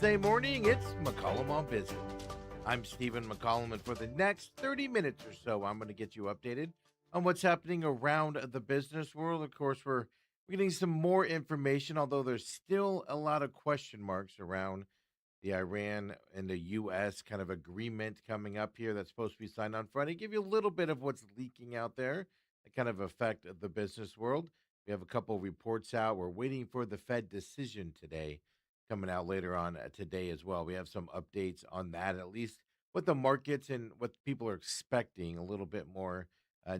Wednesday morning, it's McCollum on Business. I'm Stephen McCollum, and for the next 30 minutes or so, I'm going to get you updated on what's happening around the business world. Of course, we're getting some more information, although there's still a lot of question marks around the Iran and the U.S. kind of agreement coming up here that's supposed to be signed on Friday. Give you a little bit of what's leaking out there that kind of affect the business world. We have a couple of reports out. We're waiting for the Fed decision today, coming out later on today as well. We have some updates on that, at least what the markets and what people are expecting, a little bit more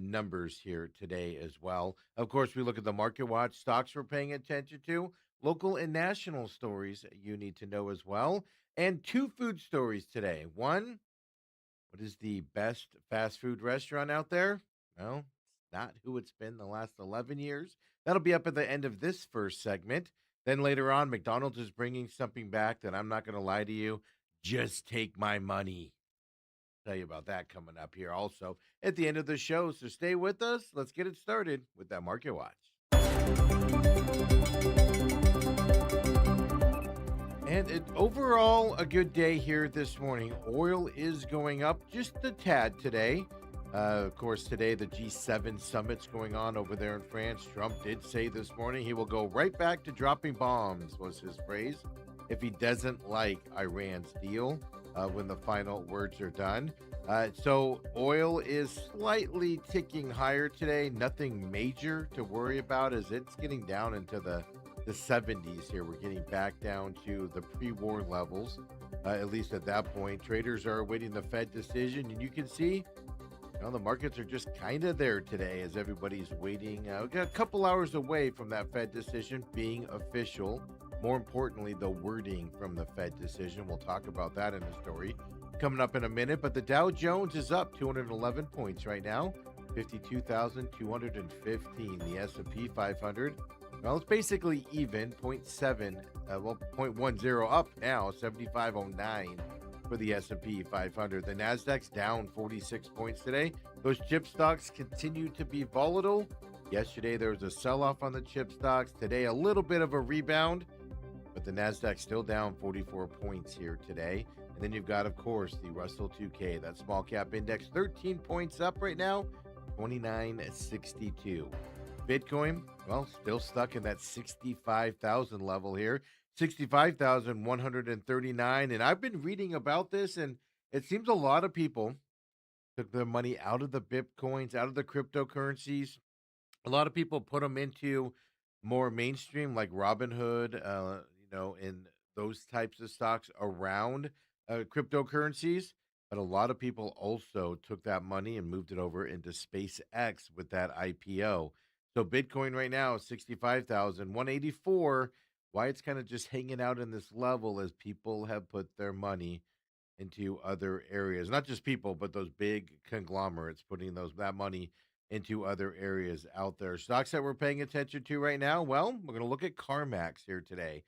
numbers here today as well. Of course, we look at the market watch stocks we're paying attention to, local and national stories you need to know as well, and two food stories today. One, what is the best fast food restaurant out there? Well, it's not who it's been the last 11 years. That'll be up at the end of this first segment. Then later on, McDonald's is bringing something back that I'm not going to lie to you. Just take my money. Tell you about that coming up here also at the end of the show. So stay with us. Let's get it started with that Market Watch. And overall, a good day here this morning. Oil is going up just a tad today. Of course, today the G7 summit's going on over there in France. Trump did say this morning he will go right back to dropping bombs, was his phrase, if he doesn't like Iran's deal when the final words are done. So oil is slightly ticking higher today. Nothing major to worry about as it's getting down into the 70s here. We're getting back down to the pre-war levels, at least at that point. Traders are awaiting the Fed decision, and you can see the markets are just kind of there today as everybody's waiting. We got a couple hours away from that Fed decision being official. More importantly, the wording from the Fed decision. We'll talk about that in the story coming up in a minute. But the Dow Jones is up 211 points right now, 52,215. The S&P 500, well, it's basically even, 0.10 up now, 7509 for the S&P 500. The Nasdaq's down 46 points today. Those chip stocks continue to be volatile. Yesterday there was a sell-off on the chip stocks. Today a little bit of a rebound, but the Nasdaq's still down 44 points here today. And then you've got, of course, the Russell 2K, that small cap index, 13 points up right now, 2962. Bitcoin, well, still stuck in that 65,000 level here, 65,139. And I've been reading about this, and it seems a lot of people took their money out of the Bitcoins, out of the cryptocurrencies. A lot of people put them into more mainstream, like Robinhood, in those types of stocks around cryptocurrencies. But a lot of people also took that money and moved it over into SpaceX with that IPO. So Bitcoin right now is 65,184. Why it's kind of just hanging out in this level as people have put their money into other areas. Not just people, but those big conglomerates putting that money into other areas out there. Stocks that we're paying attention to right now, well, we're going to look at CarMax here today.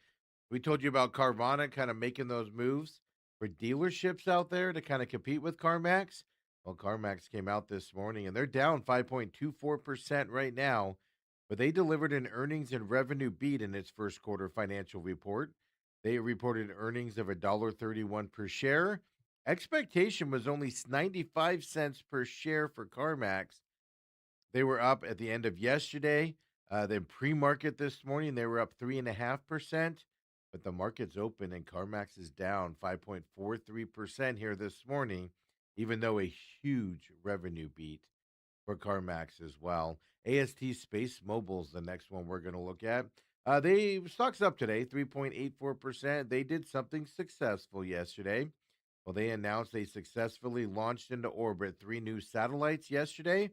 We told you about Carvana kind of making those moves for dealerships out there to kind of compete with CarMax. Well, CarMax came out this morning, and they're down 5.24% right now, but they delivered an earnings and revenue beat in its first quarter financial report. They reported earnings of $1.31 per share. Expectation was only 95 cents per share for CarMax. They were up at the end of yesterday. Then pre-market this morning, they were up 3.5%. But the market's open and CarMax is down 5.43% here this morning, even though a huge revenue beat for CarMax as well. AST Space Mobile is the next one we're going to look at. Stock's up today, 3.84%. They did something successful yesterday. Well, they announced they successfully launched into orbit 3 new satellites yesterday.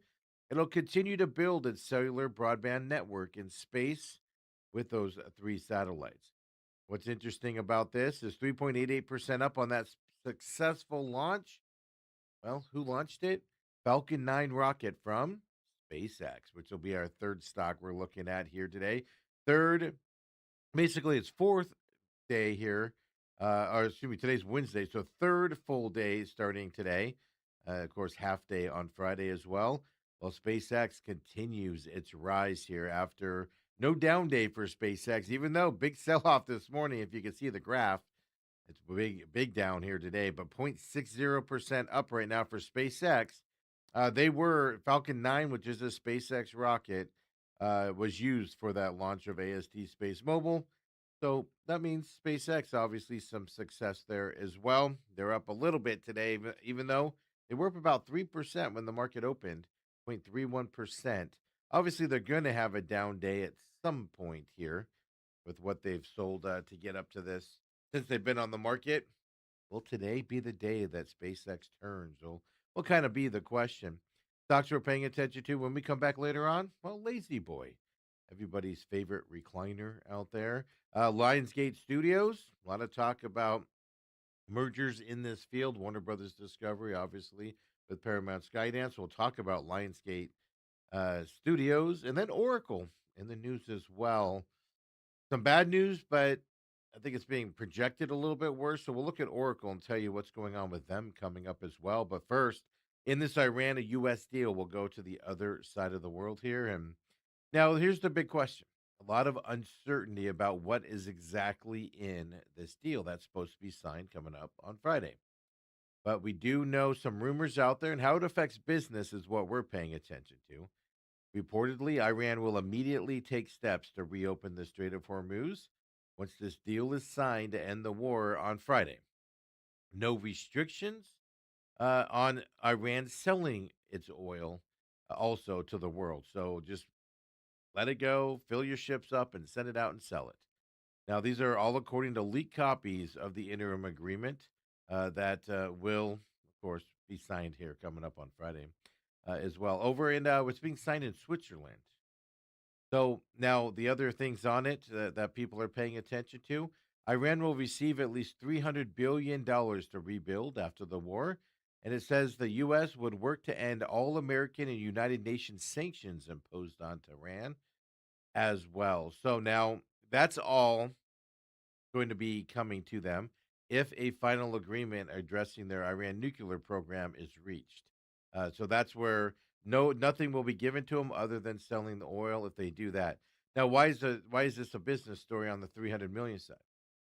It'll continue to build its cellular broadband network in space with those 3 satellites. What's interesting about this is 3.88% up on that successful launch. Well, who launched it? Falcon 9 rocket from SpaceX, which will be our third stock we're looking at here today. It's fourth day here. Today's Wednesday, so third full day starting today. Of course, half day on Friday as well. Well, SpaceX continues its rise here after no down day for SpaceX, even though big sell-off this morning, if you can see the graph. It's big down here today, but 0.60% up right now for SpaceX. They were Falcon 9, which is a SpaceX rocket, was used for that launch of AST Space Mobile. So that means SpaceX, obviously, some success there as well. They're up a little bit today, even though they were up about 3% when the market opened, 0.31%. Obviously, they're going to have a down day at some point here with what they've sold to get up to this since they've been on the market. Will today be the day that SpaceX turns? Will kind of be the question. Stocks we're paying attention to when we come back later on. Well, Lazy Boy, everybody's favorite recliner out there. Lionsgate Studios, a lot of talk about mergers in this field. Warner Brothers Discovery, obviously, with Paramount Skydance. We'll talk about Lionsgate Studios, and then Oracle in the news as well. Some bad news, but I think it's being projected a little bit worse. So we'll look at Oracle and tell you what's going on with them coming up as well. But first, in this Iran to US deal, we'll go to the other side of the world here. And now here's the big question. A lot of uncertainty about what is exactly in this deal that's supposed to be signed coming up on Friday. But we do know some rumors out there, and how it affects business is what we're paying attention to. Reportedly, Iran will immediately take steps to reopen the Strait of Hormuz once this deal is signed to end the war on Friday. No restrictions on Iran selling its oil also to the world. So just let it go, fill your ships up, and send it out and sell it. Now, these are all according to leaked copies of the interim agreement that will, of course, be signed here coming up on Friday as well. Over in what's being signed in Switzerland. So now the other things on it that people are paying attention to, Iran will receive at least $300 billion to rebuild after the war. And it says the U.S. would work to end all American and United Nations sanctions imposed on Tehran as well. So now that's all going to be coming to them if a final agreement addressing their Iran nuclear program is reached. So that's where nothing will be given to them other than selling the oil if they do that. Now, why is this a business story on the 300 million side?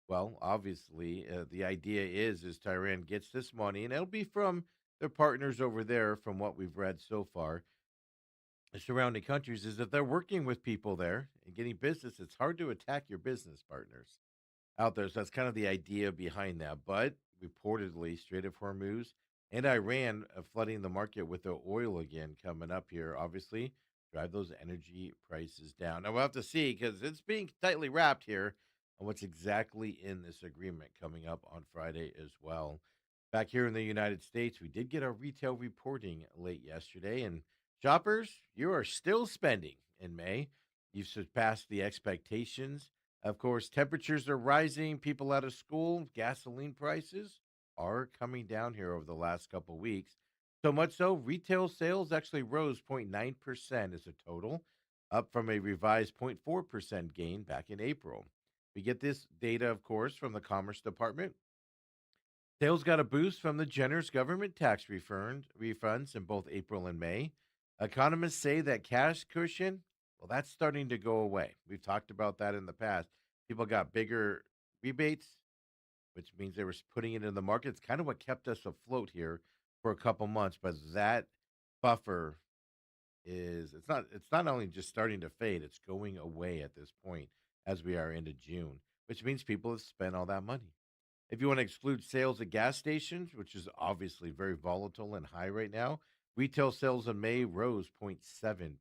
Well, obviously, the idea is Tehran gets this money, and it'll be from their partners over there, from what we've read so far, the surrounding countries, is that they're working with people there and getting business. It's hard to attack your business partners out there. So that's kind of the idea behind that. But reportedly, Strait of Hormuz and Iran flooding the market with their oil again coming up here, obviously, drive those energy prices down. Now we'll have to see because it's being tightly wrapped here on what's exactly in this agreement coming up on Friday as well. Back here in the United States, we did get our retail reporting late yesterday, and shoppers, you are still spending in May. You've surpassed the expectations. Of course, temperatures are rising, people out of school, gasoline prices are coming down here over the last couple weeks. So much so, retail sales actually rose 0.9% as a total, up from a revised 0.4% gain back in April. We get this data, of course, from the Commerce Department. Sales got a boost from the generous government tax refunds in both April and May. Economists say that cash cushion, well, that's starting to go away. We've talked about that in the past. People got bigger rebates, which means they were putting it in the market. It's kind of what kept us afloat here for a couple months, but that buffer is it's not only just starting to fade, it's going away at this point as we are into June, which means people have spent all that money. If you want to exclude sales at gas stations, which is obviously very volatile and high right now, retail sales in May rose 0.7%.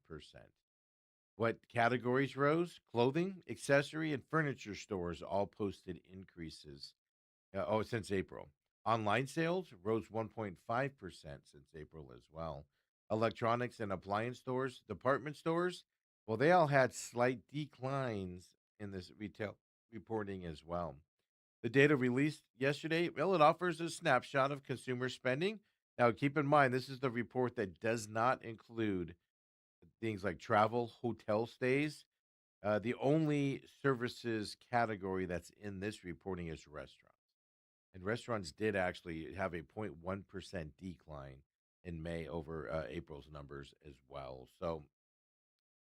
What categories rose? Clothing, accessory, and furniture stores all posted increases. Since April. Online sales rose 1.5% since April as well. Electronics and appliance stores, department stores, well, they all had slight declines in this retail reporting as well. The data released yesterday, well, it offers a snapshot of consumer spending. Now, keep in mind, this is the report that does not include things like travel, hotel stays. The only services category that's in this reporting is restaurants. And restaurants did actually have a 0.1% decline in May over April's numbers as well. So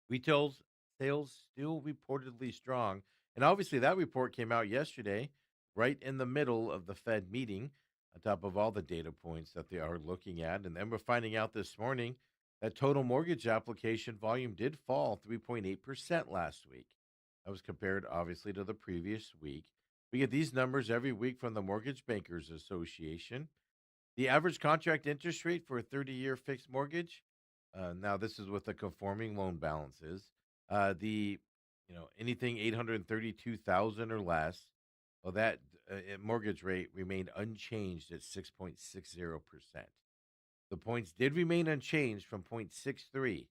retail sales still reportedly strong. And obviously, that report came out yesterday. right in the middle of the Fed meeting, on top of all the data points that they are looking at. And then we're finding out this morning that total mortgage application volume did fall 3.8% last week. That was compared, obviously, to the previous week. We get these numbers every week from the Mortgage Bankers Association. The average contract interest rate for a 30-year fixed mortgage, now this is with the conforming loan balances. The anything 832,000 or less, well that mortgage rate remained unchanged at 6.60%. The points did remain unchanged from 0.63,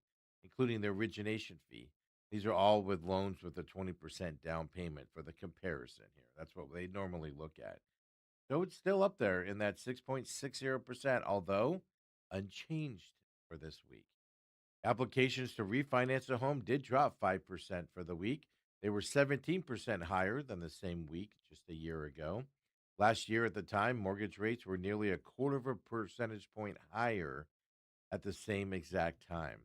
including the origination fee. These are all with loans with a 20% down payment for the comparison here. That's what they normally look at. So it's still up there in that 6.60%, although unchanged for this week. Applications to refinance a home did drop 5% for the week. They were 17% higher than the same week just a year ago. Last year at the time, mortgage rates were nearly a quarter of a percentage point higher at the same exact time.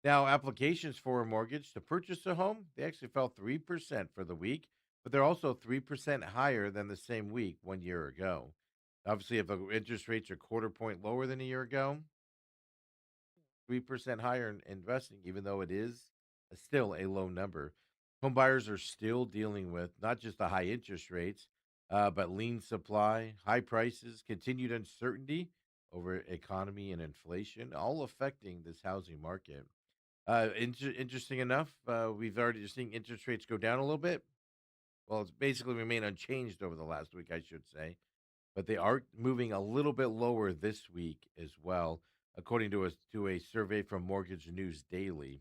Now, applications for a mortgage to purchase a home, they actually fell 3% for the week, but they're also 3% higher than the same week 1 year ago. Obviously, if the interest rates are quarter point lower than a year ago, 3% higher in investing, even though it is still a low number. Home buyers are still dealing with not just the high interest rates, but lean supply, high prices, continued uncertainty over economy and inflation, all affecting this housing market. Interesting enough, we've already seen interest rates go down a little bit. Well, it's basically remained unchanged over the last week, I should say, but they are moving a little bit lower this week as well, according to a survey from Mortgage News Daily.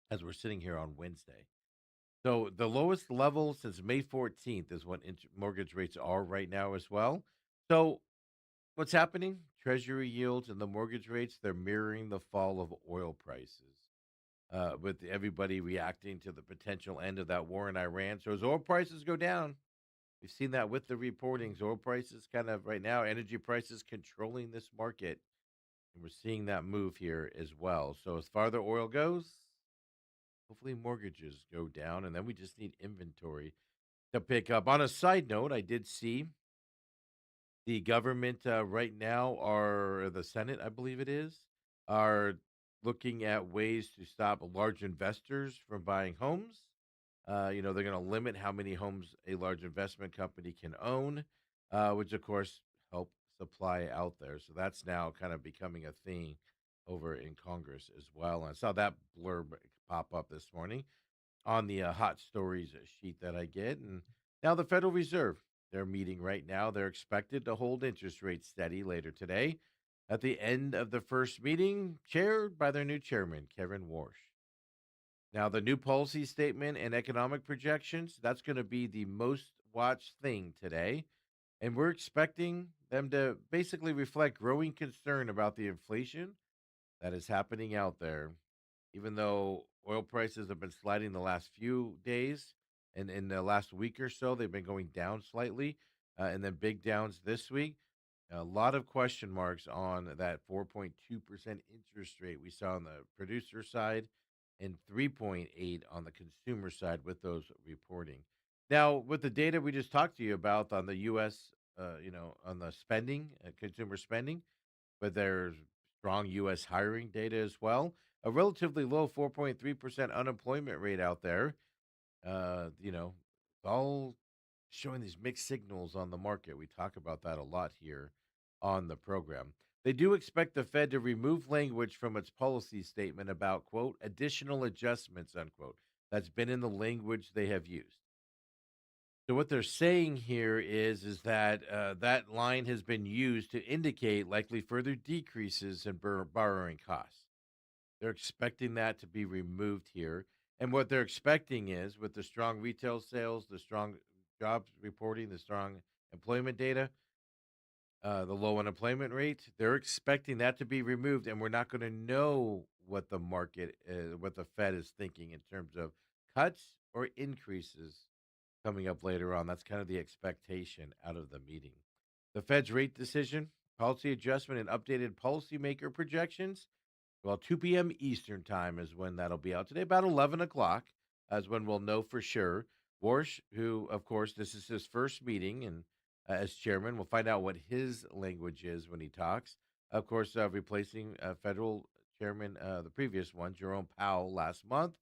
As we're sitting here on Wednesday, so the lowest level since May 14th is what mortgage rates are right now as well. So what's happening? Treasury yields and the mortgage rates, they're mirroring the fall of oil prices, with everybody reacting to the potential end of that war in Iran. So as oil prices go down, we've seen that with the reportings. Oil prices kind of right now, energy prices controlling this market. And we're seeing that move here as well. So as farther oil goes, hopefully mortgages go down. And then we just need inventory to pick up. On a side note, I did see the government right now, or the Senate, I believe it is, are looking at ways to stop large investors from buying homes. They're going to limit how many homes a large investment company can own, which of course help supply out there. So that's now kind of becoming a thing over in Congress as well. And I saw that blurb pop up this morning on the hot stories sheet that I get. And now the Federal Reserve, they're meeting right now. They're expected to hold interest rates steady later today at the end of the first meeting, chaired by their new chairman, Kevin Warsh. Now, the new policy statement and economic projections, that's going to be the most watched thing today. And we're expecting them to basically reflect growing concern about the inflation that is happening out there. Even though oil prices have been sliding the last few days, and in the last week or so, they've been going down slightly, and then big downs this week. A lot of question marks on that 4.2% interest rate we saw on the producer side and 3.8 on the consumer side with those reporting. Now, with the data we just talked to you about on the US, on the spending, consumer spending, but there's strong U.S. hiring data as well. A relatively low 4.3% unemployment rate out there. All showing these mixed signals on the market. We talk about that a lot here on the program. They do expect the Fed to remove language from its policy statement about, quote, additional adjustments, unquote. That's been in the language they have used. So what they're saying here is that that line has been used to indicate likely further decreases in borrowing costs. They're expecting that to be removed here, and what they're expecting is with the strong retail sales, the strong jobs reporting, the strong employment data, the low unemployment rate, they're expecting that to be removed, and we're not going to know what the market, what the Fed is thinking in terms of cuts or increases coming up later on. That's kind of the expectation out of the meeting. The Fed's rate decision, policy adjustment, and updated policymaker projections. Well, 2 p.m. Eastern time is when that'll be out today. About 11 o'clock is when we'll know for sure. Warsh, who, of course, this is his first meeting and as chairman, we'll find out what his language is when he talks. Of course, replacing federal chairman, the previous one, Jerome Powell, last month.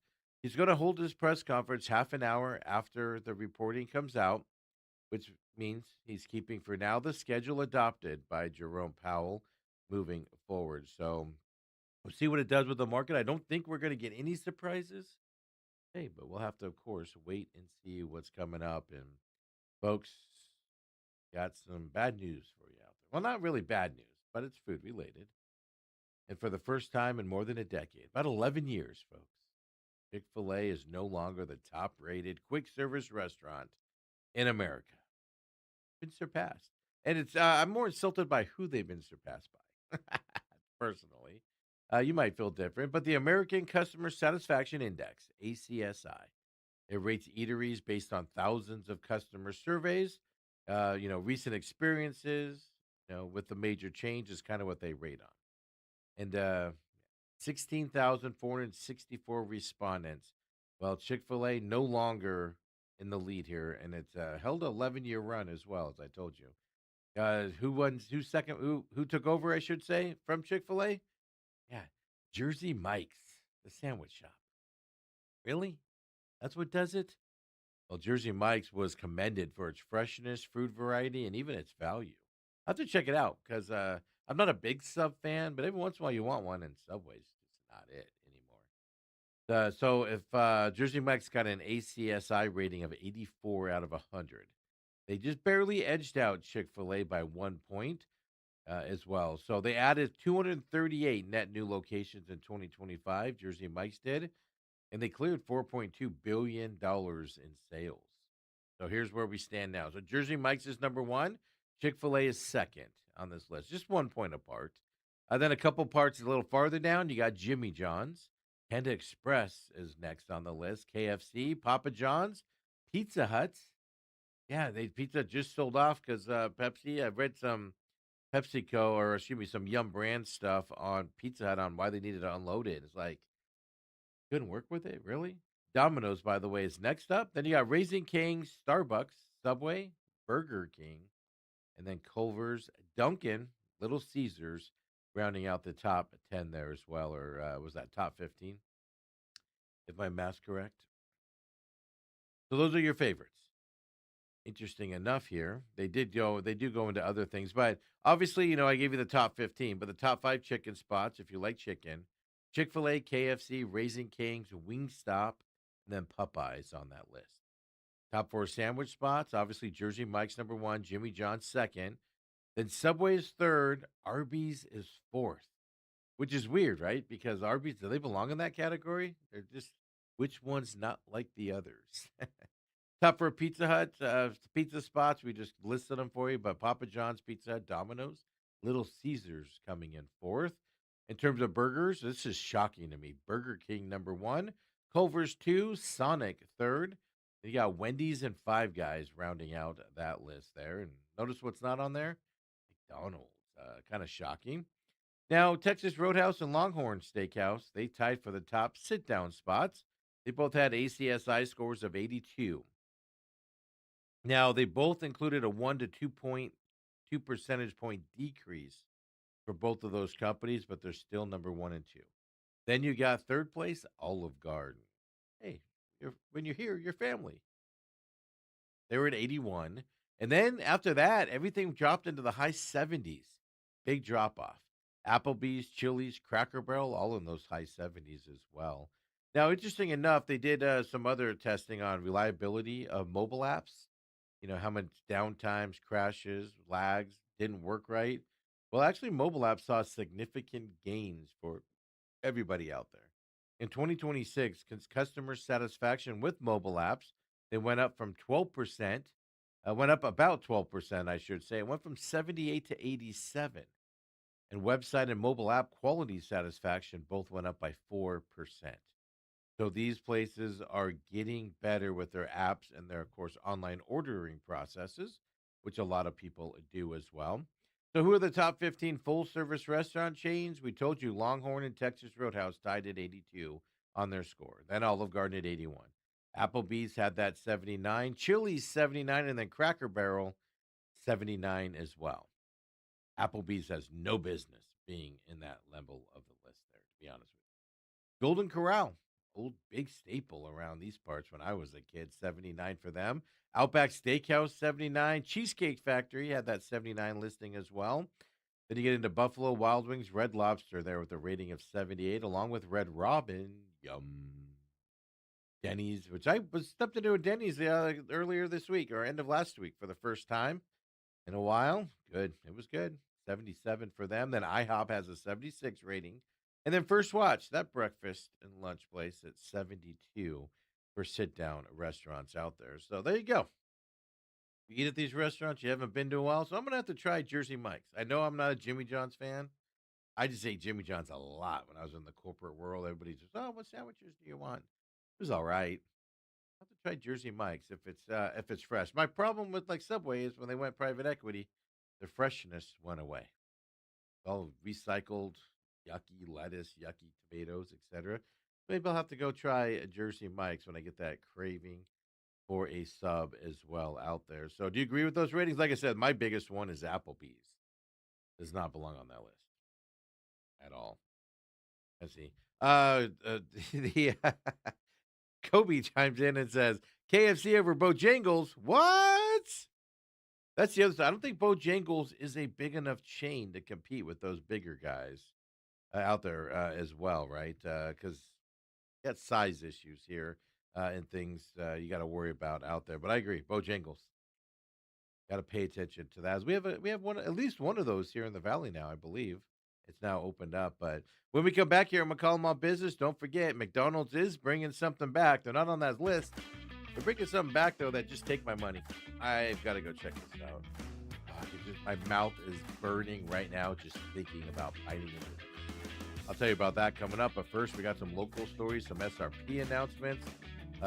He's going to hold his press conference half an hour after the reporting comes out, which means he's keeping for now the schedule adopted by Jerome Powell moving forward. So we'll see what it does with the market. I don't think we're going to get any surprises. Hey, but we'll have to, of course, wait and see what's coming up. And folks, got some bad news for you out there. Well, not really bad news, but it's food related. And for the first time in more than a decade, about 11 years, folks, Chick fil A is no longer the top rated quick service restaurant in America. Been surpassed. And I'm more insulted by who they've been surpassed by, personally. You might feel different, but the American Customer Satisfaction Index, ACSI, it rates eateries based on thousands of customer surveys. Recent experiences, with the major change is kind of what they rate on. And 16,464 respondents. Well, Chick fil A no longer in the lead here, and it's held an 11-year run as well, as I told you. Who won? Who's second? Who took over? I should say from Chick Fil A. Yeah, Jersey Mike's, the sandwich shop. Really? That's what does it? Well, Jersey Mike's was commended for its freshness, food variety, and even its value. I have to check it out because I'm not a big sub fan, but every once in a while you want one, and Subway's just not it anymore. So if Jersey Mike's got an ACSI rating of 84 out of 100, they just barely edged out Chick fil A by 1 point as well. So they added 238 net new locations in 2025, Jersey Mike's did, and they cleared $4.2 billion in sales. So here's where we stand now. So Jersey Mike's is number one. Chick fil A is second on this list, just 1 point apart. Then a couple parts a little farther down, you got Jimmy John's. Panda Express is next on the list. KFC, Papa John's, Pizza Hut. Yeah, they pizza just sold off because Pepsi. I've read some PepsiCo or excuse me, some Yum Brand stuff on Pizza Hut on why they needed to unload it. It's like couldn't work with it, really? Domino's, by the way, is next up. Then you got Raising Cane's, Starbucks, Subway, Burger King, and then Culver's, Dunkin', Little Caesars, rounding out the top 10 there as well. Or was that top 15, if my math's correct? So those are your favorites. Interesting enough here. They do go into other things, but obviously, I gave you the top 15, but the top five chicken spots, if you like chicken, Chick fil A, KFC, Raising Cane's, Wingstop, and then Popeyes on that list. Top four sandwich spots, obviously, Jersey Mike's number one, Jimmy John's second, then Subway is third, Arby's is fourth, which is weird, right? Because Arby's, do they belong in that category? They're just, which one's not like the others? Top for Pizza Hut, pizza spots. We just listed them for you, but Papa John's, Pizza Hut, Domino's, Little Caesars coming in fourth. In terms of burgers, this is shocking to me. Burger King number one, Culver's two, Sonic third. You got Wendy's and Five Guys rounding out that list there. And notice what's not on there? McDonald's. Kind of shocking. Now, Texas Roadhouse and Longhorn Steakhouse, they tied for the top sit down spots. They both had ACSI scores of 82. Now, they both included a 1 to 2 percentage point decrease for both of those companies, but they're still number one and two. Then you got third place, Olive Garden. Hey, when you're here, your family. They were at 81. And then after that, everything dropped into the high 70s. Big drop off. Applebee's, Chili's, Cracker Barrel, all in those high 70s as well. Now, interesting enough, they did some other testing on reliability of mobile apps. How much downtimes, crashes, lags, didn't work right. Well, actually, mobile apps saw significant gains for everybody out there. In 2026, customer satisfaction with mobile apps, they went up from 12%, went up about 12%, I should say. It went from 78 to 87. And website and mobile app quality satisfaction both went up by 4%. So these places are getting better with their apps and their, of course, online ordering processes, which a lot of people do as well. So who are the top 15 full service restaurant chains? We told you Longhorn and Texas Roadhouse tied at 82 on their score. Then Olive Garden at 81. Applebee's had that 79, Chili's 79, and then Cracker Barrel 79 as well. Applebee's has no business being in that level of the list there, to be honest with you. Golden Corral, old big staple around these parts when I was a kid, 79 for them. Outback Steakhouse, 79. Cheesecake Factory had that 79 listing as well. Then you get into Buffalo Wild Wings, Red Lobster there with a rating of 78, along with Red Robin. Yum. Denny's, which I was stepped into a Denny's earlier this week or end of last week for the first time in a while. Good. It was good. 77 for them. Then IHOP has a 76 rating. And then First Watch, that breakfast and lunch place at 72 for sit down restaurants out there. So there you go. You eat at these restaurants you haven't been to a while. So I'm going to have to try Jersey Mike's. I know I'm not a Jimmy John's fan. I just ate Jimmy John's a lot when I was in the corporate world. Everybody just, oh, what sandwiches do you want? It was all right. I have to try Jersey Mike's if it's fresh. My problem with like Subway is when they went private equity, the freshness went away. All recycled, yucky lettuce, yucky tomatoes, etc. Maybe I'll have to go try a Jersey Mike's when I get that craving for a sub as well out there. So, do you agree with those ratings? Like I said, my biggest one is Applebee's. Does not belong on that list at all. Let's see. The Kobe chimes in and says KFC over Bojangles. What? That's the other side. I don't think Bojangles is a big enough chain to compete with those bigger guys out there as well, right? Because you got size issues here and things you got to worry about out there. But I agree, Bojangles. Got to pay attention to that. As we have one at least one of those here in the valley now, I believe. It's now opened up. But when we come back here at McCollum on Business, don't forget McDonald's is bringing something back. They're not on that list. They're bringing something back though that just take my money. I've got to go check this out. My mouth is burning right now just thinking about biting into this. I'll tell you about that coming up. But first, we got some local stories, some SRP announcements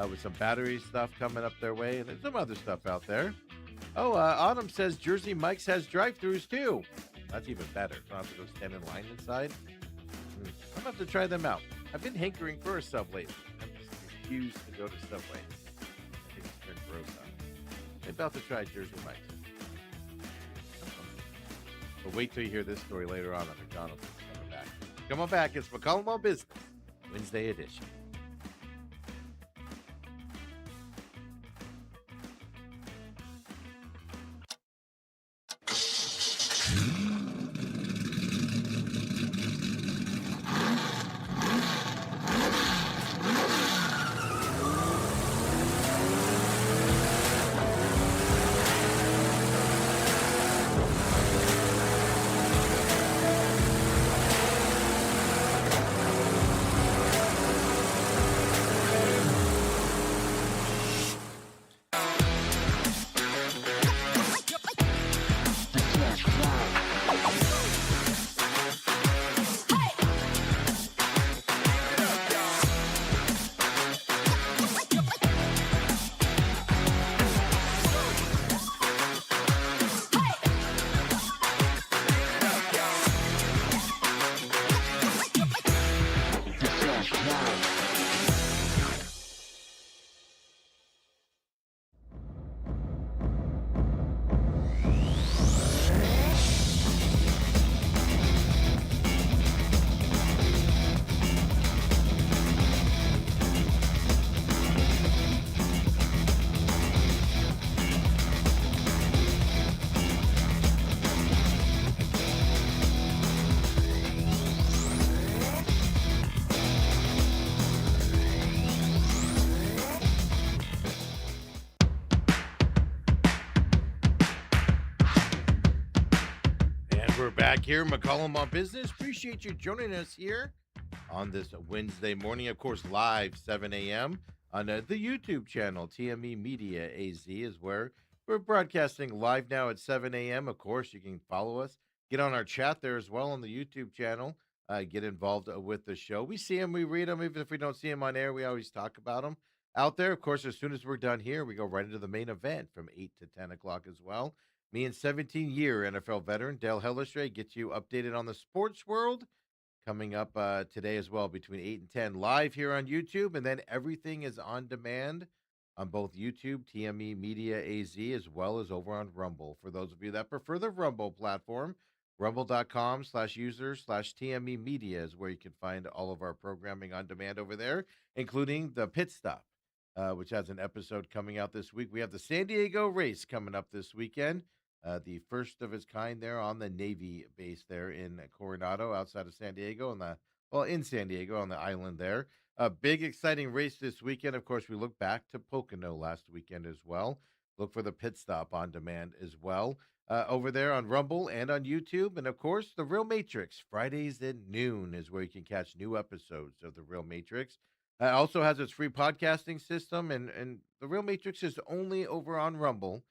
with some battery stuff coming up their way, and there's some other stuff out there. Oh, Autumn says Jersey Mike's has drive-thrus too. That's even better. So I don't have to go stand in line inside. I'm gonna have to try them out. I've been hankering for a sub lately. I'm just refused to go to Subway. I think it's turned gross out. I'm about to try Jersey Mike's. But wait till you hear this story later on McDonald's coming back. Come on back. It's McCollum on Business, Wednesday edition. We're back here, McCollum on Business. Appreciate you joining us here on this Wednesday morning. Of course, live 7 a.m. on the YouTube channel. TME Media AZ is where we're broadcasting live now at 7 a.m. Of course, you can follow us. Get on our chat there as well on the YouTube channel. Get involved with the show. We see them, we read them. Even if we don't see them on air, we always talk about them out there. Of course, as soon as we're done here, we go right into the main event from 8 to 10 o'clock as well. Me and 17-year NFL veteran Dale Hellestrade gets you updated on the sports world coming up today as well between 8 and 10 live here on YouTube. And then everything is on demand on both YouTube, TME Media AZ, as well as over on Rumble. For those of you that prefer the Rumble platform, rumble.com/user/slash TME Media is where you can find all of our programming on demand over there, including the Pit Stop, which has an episode coming out this week. We have the San Diego race coming up this weekend, the first of its kind there on the Navy base there in Coronado, outside of San Diego, in San Diego on the island there. A big exciting race this weekend. Of course, we look back to Pocono last weekend as well. Look for the Pit Stop on demand as well. Over there on Rumble and on YouTube. And of course, The Real Matrix, Fridays at noon is where you can catch new episodes of The Real Matrix. Also has its free podcasting system, and The Real Matrix is only over on Rumble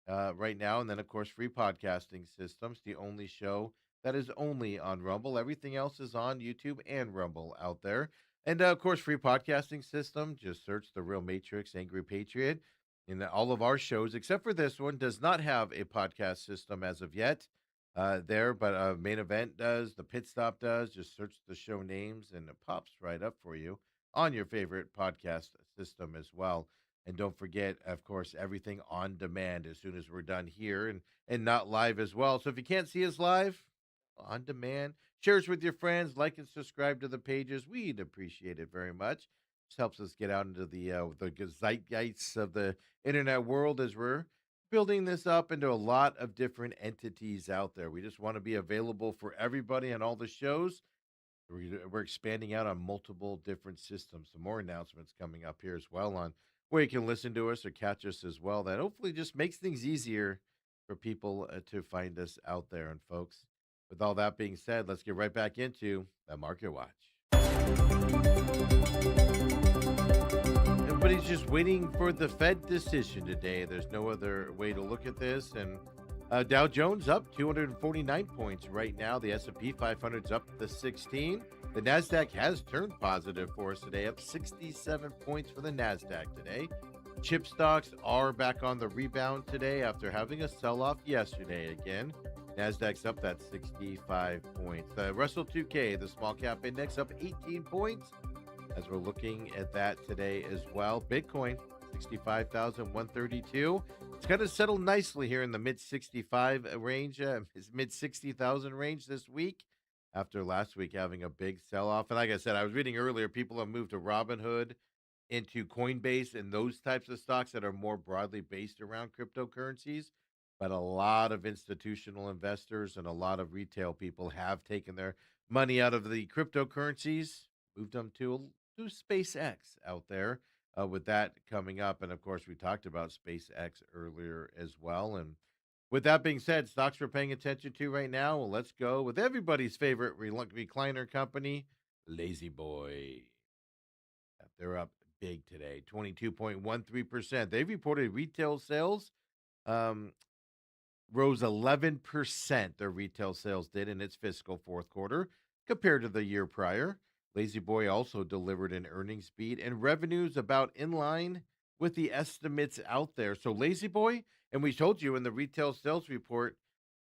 right now. And then, of course, free podcasting systems, the only show that is only on Rumble. Everything else is on YouTube and Rumble out there. And, of course, free podcasting system. Just search The Real Matrix, Angry Patriot. And all of our shows, except for this one, does not have a podcast system as of yet there. But Main Event does. The Pit Stop does. Just search the show names, and it pops right up for you on your favorite podcast system as well. And don't forget, of course, everything on demand as soon as we're done here, and not live as well. So if you can't see us live, on demand, share us with your friends, like and subscribe to the pages. We'd appreciate it very much. This helps us get out into the zeitgeist of the internet world as we're building this up into a lot of different entities out there. We just want to be available for everybody on all the shows. We're expanding out on multiple different systems. Some more announcements coming up here as well on where you can listen to us or catch us as well. That hopefully just makes things easier for people to find us out there. And folks, with all that being said, let's get right back into the Market Watch. Everybody's just waiting for the Fed decision today. There's no other way to look at this. And Dow Jones up 249 points right now. The S&P 500's up to 16. The NASDAQ has turned positive for us today, up 67 points for the NASDAQ today. Chip stocks are back on the rebound today after having a sell-off yesterday again. NASDAQ's up that 65 points. The Russell 2K, the small cap index, up 18 points as we're looking at that today as well. Bitcoin, 65,132. It's kind of settled nicely here in the mid 65 range, mid 60,000 range this week after last week having a big sell off. And like I said, I was reading earlier, people have moved to Robinhood, into Coinbase, and those types of stocks that are more broadly based around cryptocurrencies. But a lot of institutional investors and a lot of retail people have taken their money out of the cryptocurrencies, moved them to SpaceX out there with that coming up. And of course, we talked about SpaceX earlier as well. And with that being said, stocks we're paying attention to right now. Well, let's go with everybody's favorite recliner company, Lazy Boy. They're up big today, 22.13%. They reported retail sales rose 11%. Their retail sales did in its fiscal fourth quarter compared to the year prior. Lazy Boy also delivered an earnings beat and revenues about in line with the estimates out there. So Lazy Boy, and we told you in the retail sales report,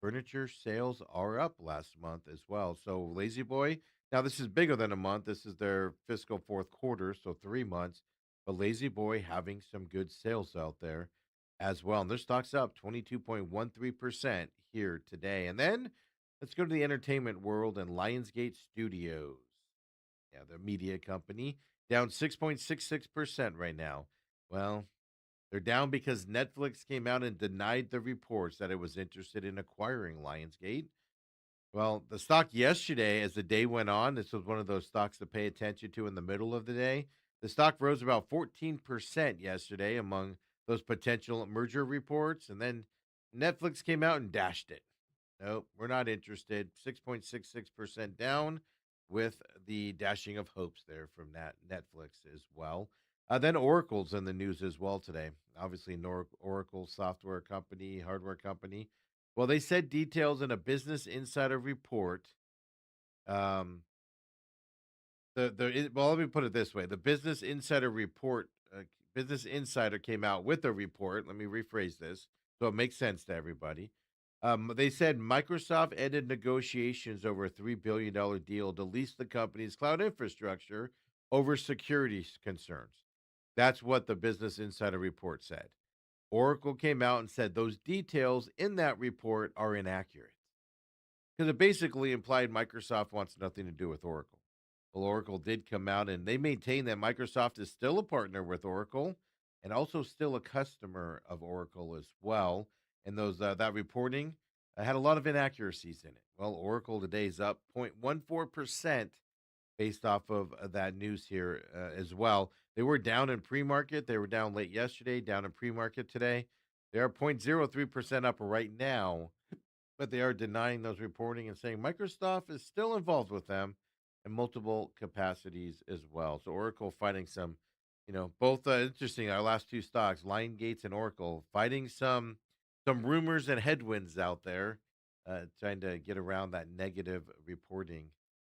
furniture sales are up last month as well. So Lazy Boy, now this is bigger than a month. This is their fiscal fourth quarter, so 3 months. But Lazy Boy having some good sales out there as well. And their stock's up 22.13% here today. And then let's go to the entertainment world and Lionsgate Studios. Yeah, the media company down 6.66% right now. Well, they're down because Netflix came out and denied the reports that it was interested in acquiring Lionsgate. Well, the stock yesterday, as the day went on, this was one of those stocks to pay attention to in the middle of the day. The stock rose about 14% yesterday among those potential merger reports. And then Netflix came out and dashed it. Nope, we're not interested. 6.66% down with the dashing of hopes there from that Netflix as well. Then Oracle's in the news as well today. Obviously, Oracle software company, hardware company. Well, they said details in a Business Insider report. Well, let me put it this way: the Business Insider report, Business Insider came out with a report. Let me rephrase this so it makes sense to everybody. They said Microsoft ended negotiations over a $3 billion deal to lease the company's cloud infrastructure over concerns. That's what the Business Insider report said. Oracle came out and said those details in that report are inaccurate because it basically implied Microsoft wants nothing to do with Oracle. Well, Oracle did come out and they maintain that Microsoft is still a partner with Oracle and also still a customer of Oracle as well. And those that reporting had a lot of inaccuracies in it. Well, Oracle today is up 0.14% based off of that news here as well. They were down in pre-market. They were down late yesterday, down in pre-market today. They are 0.03% up right now, but they are denying those reporting and saying Microsoft is still involved with them in multiple capacities as well. So Oracle fighting some, both interesting. Our last two stocks, Lion Gates and Oracle, fighting some rumors and headwinds out there, trying to get around that negative reporting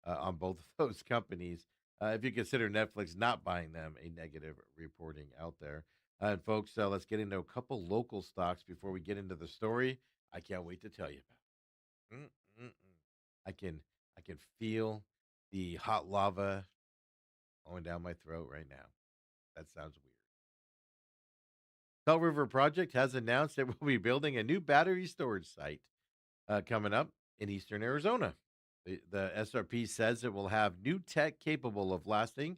on both of those companies. If you consider Netflix not buying them, a negative reporting out there. And folks, let's get into a couple local stocks before we get into the story. I can't wait to tell you about. Mm-mm-mm. I can I can feel the hot lava going down my throat right now. That sounds weird. Tell River Project has announced it will be building a new battery storage site coming up in eastern Arizona. The SRP says it will have new tech capable of lasting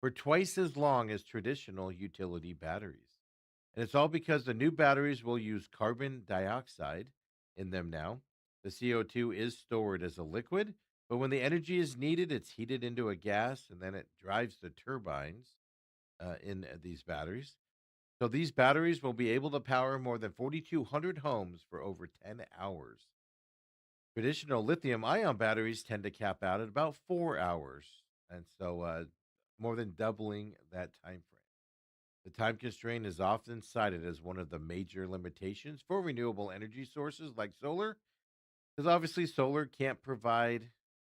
for twice as long as traditional utility batteries. And it's all because the new batteries will use carbon dioxide in them now. The CO2 is stored as a liquid, but when the energy is needed, it's heated into a gas and then it drives the turbines in these batteries. So these batteries will be able to power more than 4,200 homes for over 10 hours. Traditional lithium ion batteries tend to cap out at about 4 hours. And so more than doubling that time frame. The time constraint is often cited as one of the major limitations for renewable energy sources like solar, because obviously solar can't provide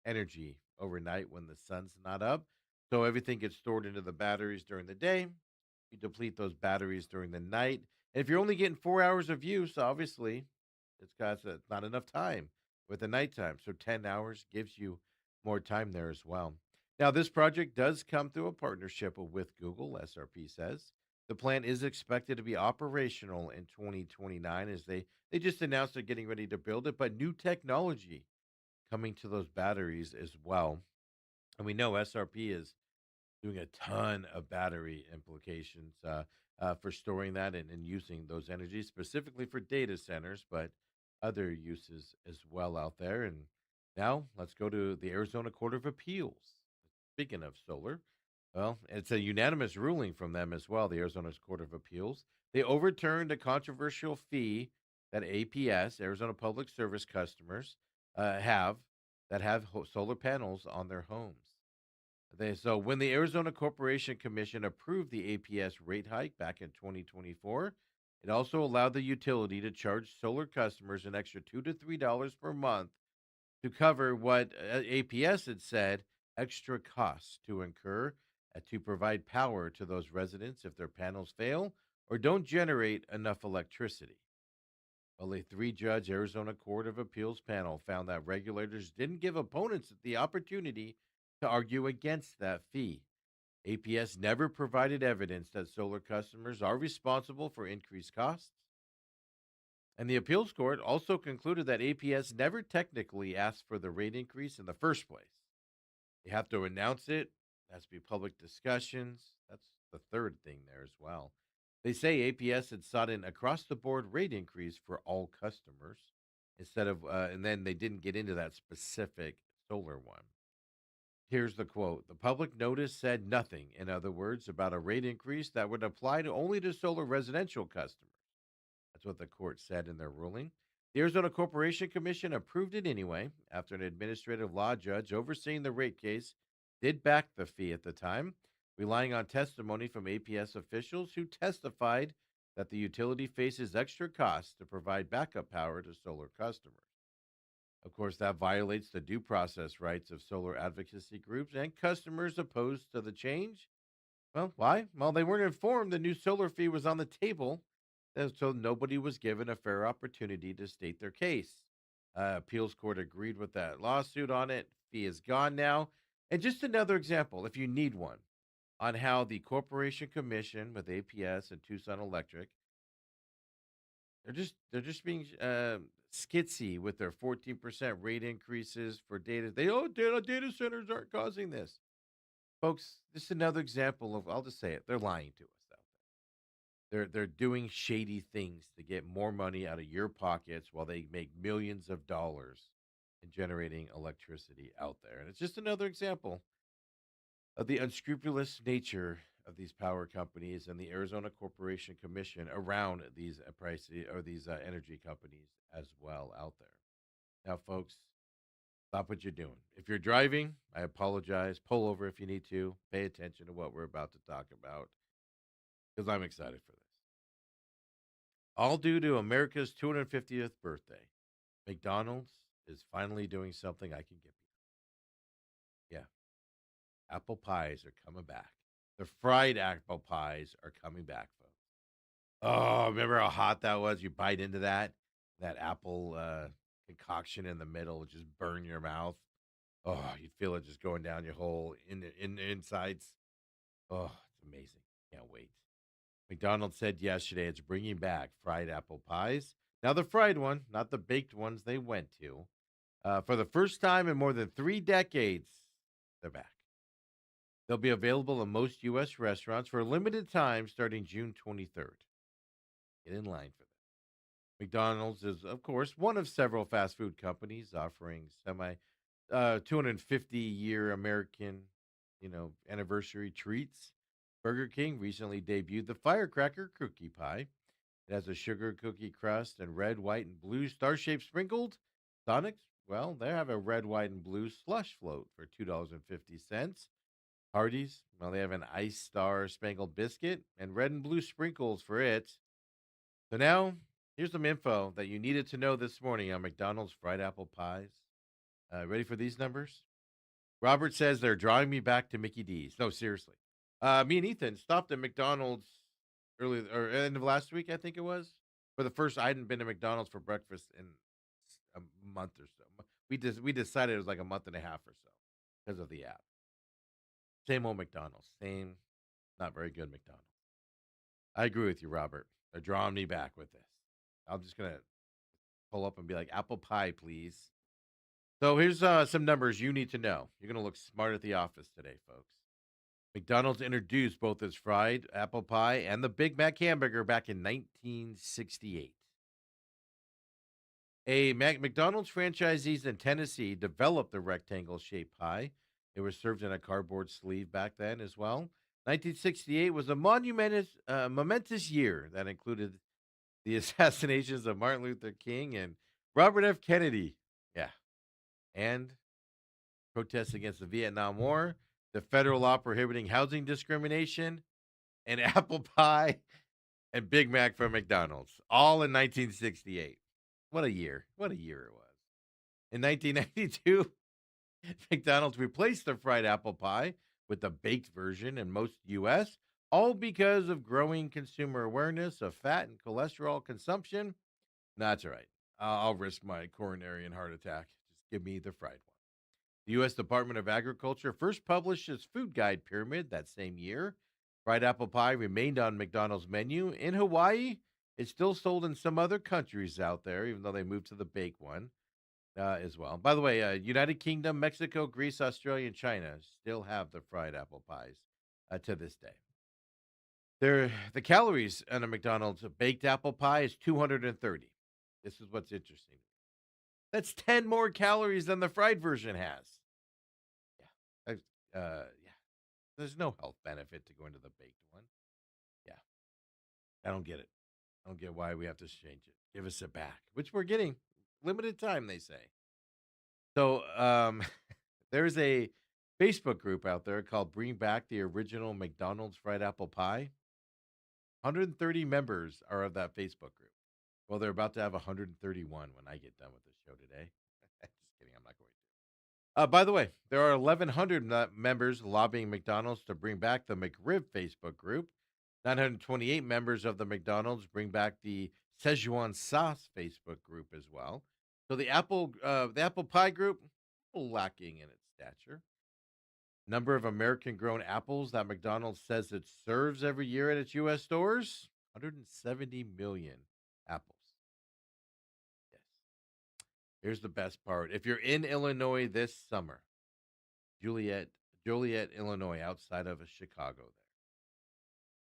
energy overnight when the sun's not up. So everything gets stored into the batteries during the day. You deplete those batteries during the night. And if you're only getting 4 hours of use, obviously it's not enough time with the nighttime. So 10 hours gives you more time there as well. Now, this project does come through a partnership with Google, SRP says. The plant is expected to be operational in 2029 as they just announced they're getting ready to build it, but new technology coming to those batteries as well. And we know SRP is doing a ton of battery implications for storing that and using those energies specifically for data centers, but other uses as well out there. And now let's go to the Arizona Court of Appeals. Speaking of solar, well, it's a unanimous ruling from them as well, the Arizona Court of Appeals. They overturned a controversial fee that APS, Arizona Public Service customers, have that have solar panels on their homes. So when the Arizona Corporation Commission approved the APS rate hike back in 2024, it also allowed the utility to charge solar customers an extra $2 to $3 per month to cover what APS had said extra costs to incur to provide power to those residents if their panels fail or don't generate enough electricity. Well, a three-judge Arizona Court of Appeals panel found that regulators didn't give opponents the opportunity to argue against that fee. APS never provided evidence that solar customers are responsible for increased costs. And the appeals court also concluded that APS never technically asked for the rate increase in the first place. They have to announce it. There has to be public discussions. That's the third thing there as well. They say APS had sought an across the board rate increase for all customers instead of, and then they didn't get into that specific solar one. Here's the quote. The public notice said nothing, in other words, about a rate increase that would apply to only to solar residential customers. That's what the court said in their ruling. The Arizona Corporation Commission approved it anyway after an administrative law judge overseeing the rate case did back the fee at the time, relying on testimony from APS officials who testified that the utility faces extra costs to provide backup power to solar customers. Of course, that violates the due process rights of solar advocacy groups and customers opposed to the change. Well, why? Well, they weren't informed the new solar fee was on the table, and so nobody was given a fair opportunity to state their case. Appeals court agreed with that lawsuit on it. Fee is gone now. And just another example, if you need one, on how the Corporation Commission with APS and Tucson Electric, they're just being skitsy with their 14% rate increases for data. Data centers aren't causing this. Folks, this is another example of, I'll just say it, they're lying to us out there. They're doing shady things to get more money out of your pockets while they make millions of dollars in generating electricity out there. And it's just another example of the unscrupulous nature of these power companies and the Arizona Corporation Commission around these energy companies as well out there. Now, folks, stop what you're doing. If you're driving, I apologize. Pull over if you need to. Pay attention to what we're about to talk about because I'm excited for this. All due to America's 250th birthday, McDonald's is finally doing something I can get behind. Yeah, apple pies are coming back. The fried apple pies are coming back, folks. Oh, remember how hot that was? You bite into that apple concoction in the middle would just burn your mouth. Oh, you'd feel it just going down your whole in the insides. Oh, it's amazing. Can't wait. McDonald's said yesterday it's bringing back fried apple pies. Now the fried one, not the baked ones they went to. For the first time in more than 3 decades, they're back. They'll be available in most U.S. restaurants for a limited time starting June 23rd. Get in line for that. McDonald's is, of course, one of several fast food companies offering 250-year American, anniversary treats. Burger King recently debuted the Firecracker Cookie Pie. It has a sugar cookie crust and red, white, and blue star-shaped sprinkled. Sonics, well, they have a red, white, and blue slush float for $2.50. Hardee's, well, they have an ice star spangled biscuit and red and blue sprinkles for it. So now, here's some info that you needed to know this morning on McDonald's fried apple pies. Ready for these numbers? Robert says they're drawing me back to Mickey D's. No, seriously. Me and Ethan stopped at McDonald's early or end of last week, I think it was. For the first, I hadn't been to McDonald's for breakfast in a month or so. We decided it was like a month and a half or so because of the app. Same old McDonald's, same not very good McDonald's. I agree with you, Robert. They're drawing me back with this. I'm just gonna pull up and be like, apple pie, please. So here's some numbers you need to know. You're gonna look smart at the office today, folks. McDonald's introduced both its fried apple pie and the Big Mac hamburger back in 1968. McDonald's franchisees in Tennessee developed the rectangle-shaped pie. It was served in a cardboard sleeve back then as well. 1968 was a momentous year that included the assassinations of Martin Luther King and Robert F. Kennedy. Yeah, and protests against the Vietnam War, the federal law prohibiting housing discrimination, and apple pie and Big Mac from McDonald's, all in 1968. What a year. What a year it was. In 1992, McDonald's replaced the fried apple pie with the baked version in most U.S., all because of growing consumer awareness of fat and cholesterol consumption. That's all right. I'll risk my coronary and heart attack. Just give me the fried one. The U.S. Department of Agriculture first published its food guide pyramid that same year. Fried apple pie remained on McDonald's menu. In Hawaii, it's still sold in some other countries out there, even though they moved to the baked one as well. By the way, United Kingdom, Mexico, Greece, Australia, and China still have the fried apple pies to this day. The calories in a McDonald's baked apple pie is 230. This is what's interesting. That's 10 more calories than the fried version has. Yeah. Yeah. There's no health benefit to going to the baked one. Yeah. I don't get it. I don't get why we have to change it. Give us it back, which we're getting. Limited time, they say. So there's a Facebook group out there called Bring Back the Original McDonald's Fried Apple Pie. 130 members are of that Facebook group. Well, they're about to have 131 when I get done with this show today. Just kidding. I'm not going to. By the way, there are 1,100 members lobbying McDonald's to bring back the McRib Facebook group. 928 members of the McDonald's bring back the Szechuan sauce Facebook group as well. So the apple pie group, lacking in its stature. Number of American grown apples that McDonald's says it serves every year at its U.S. stores 170 million apples. Yes. Here's the best part. If you're in Illinois this summer, Juliet, Joliet, Illinois, outside of Chicago,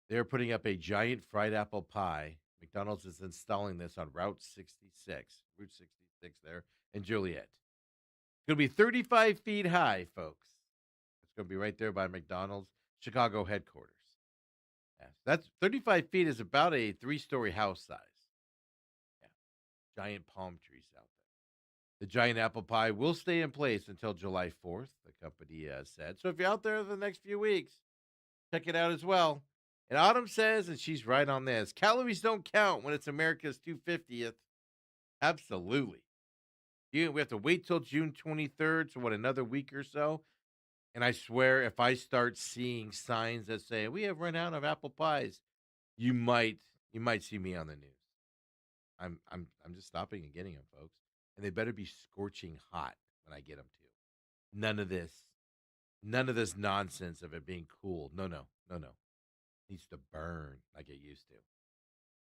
they're putting up a giant fried apple pie. McDonald's is installing this on Route 66 there in Joliet. It's going to be 35 feet high, folks. It's going to be right there by McDonald's Chicago headquarters. Yes, that's 35 feet is about a three-story house size. Yeah, giant palm trees out there. The giant apple pie will stay in place until July 4th, the company said. So if you're out there the next few weeks, check it out as well. And Autumn says, and she's right on this, calories don't count when it's America's 250th. Absolutely. We have to wait till June 23rd, so what, another week or so? And I swear, if I start seeing signs that say we have run out of apple pies, you might see me on the news. I'm just stopping and getting them, folks, and they better be scorching hot when I get them too. None of this, none of this nonsense of it being cool. No, no, no, no. It needs to burn like it used to.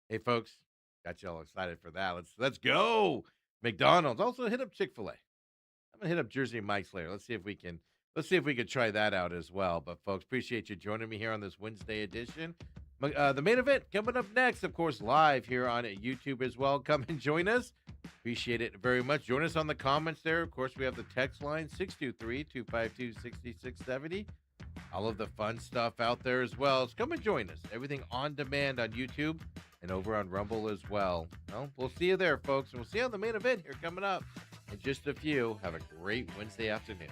Hey, folks, got y'all excited for that. Let's go. McDonald's also hit up Chick-fil-A. I'm gonna hit up Jersey Mike's later. Let's see if we can try that out as well. But folks, appreciate you joining me here on this Wednesday edition. The main event coming up next, of course, live here on YouTube as well. Come and join us. Appreciate it very much. Join us on the comments there. Of course, we have the text line 623-252-6670. All of the fun stuff out there as well. So come and join us. Everything on demand on YouTube and over on Rumble as well. Well, we'll see you there, folks. And we'll see you on the main event here coming up in just a few. Have a great Wednesday afternoon.